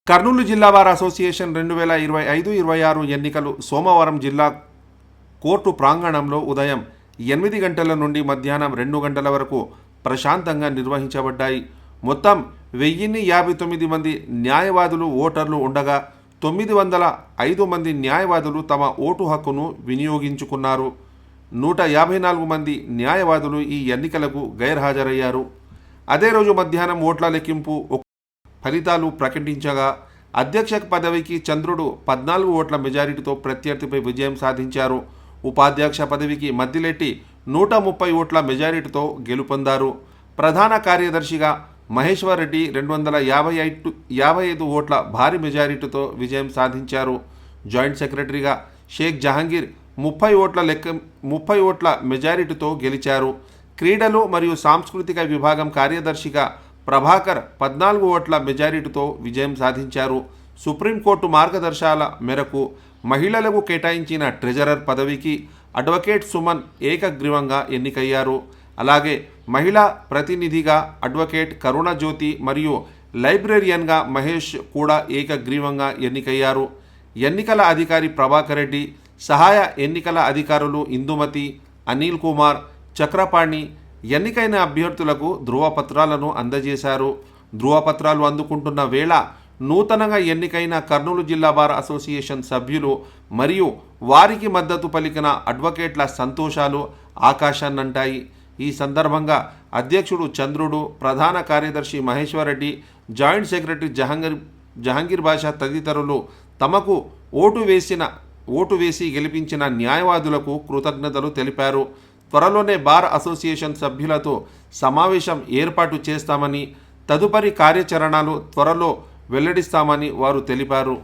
కర్నూలు జిల్లా bar association 2025-26 ఎన్నికలు సోమవారం జిల్లా కోర్టు ప్రాంగణంలో ఉదయం 8 గంటల నుండి మధ్యాహ్నం 2 గంటల వరకు ప్రశాంతంగా నిర్వహించబడ్డాయి. మొత్తం 1059 మంది న్యాయవాదులు ఓటర్లు ఉండగా 905 మంది న్యాయవాదులు తమ ఓటు హక్కును వినియోగించుకున్నారు. 154 మంది న్యాయవాదులు ఈ ఎన్నికలకు గైర్హాజరయ్యారు. అదే రోజు మధ్యాహ్నం ఓట్ల లెక్కింపు ఫలితాలు ప్రకటించగా అధ్యక్ష పదవికి చంద్రుడు 14 ఓట్ల మెజారిటీతో ప్రత్యర్థిపై విజయం సాధించారు. ఉపాధ్యక్ష పదవికి మద్దిలెట్టి 130 ఓట్ల మెజారిటీతో గెలుపొందారు. ప్రధాన కార్యదర్శిగా మహేశ్వర్ రెడ్డి 255 ఓట్ల భారీ మెజారిటీతో విజయం సాధించారు. జాయింట్ సెక్రటరీగా షేక్ జహాంగీర్ 30 ఓట్ల మెజారిటీతో గెలిచారు. క్రీడలు మరియు సాంస్కృతిక విభాగం కార్యదర్శిగా ప్రభాకర్ 14 ఓట్ల మెజారిటీతో విజయం సాధించారు. సుప్రీంకోర్టు మార్గదర్శకాల మేరకు మహిళలకు కేటాయించిన ట్రెజరర్ పదవికి అడ్వకేట్ సుమన్ ఏకగ్రీవంగా ఎన్నికయ్యారు. అలాగే మహిళా ప్రతినిధిగా అడ్వకేట్ కరుణ జ్యోతి మరియు లైబ్రేరియన్గా మహేష్ కూడా ఏకగ్రీవంగా ఎన్నికయ్యారు. ఎన్నికల అధికారి ప్రభాకర్ రెడ్డి, సహాయ ఎన్నికల అధికారులు ఇందుమతి, అనిల్ కుమార్, చక్రపాణి ఎన్నికైన అభ్యర్థులకు ధృవపత్రాలను అందజేశారు. ధృవపత్రాలు అందుకుంటున్న వేళ నూతనంగా ఎన్నికైన కర్నూలు జిల్లా బార్ అసోసియేషన్ సభ్యులు మరియు వారికి మద్దతు పలికిన అడ్వకేట్ల సంతోషాలు ఆకాశాన్నంటాయి. ఈ సందర్భంగా అధ్యక్షుడు చంద్రుడు, ప్రధాన కార్యదర్శి మహేశ్వర్ రెడ్డి, జాయింట్ సెక్రటరీ జహాంగీర్ బాషా తదితరులు తమకు ఓటు వేసి గెలిపించిన న్యాయవాదులకు కృతజ్ఞతలు తెలిపారు. త్వరలోనే బార్ అసోసియేషన్ సభ్యులతో సమావేశం ఏర్పాటు చేస్తామని, తదుపరి కార్యాచరణలు త్వరలో వెల్లడిస్తామని వారు తెలిపారు.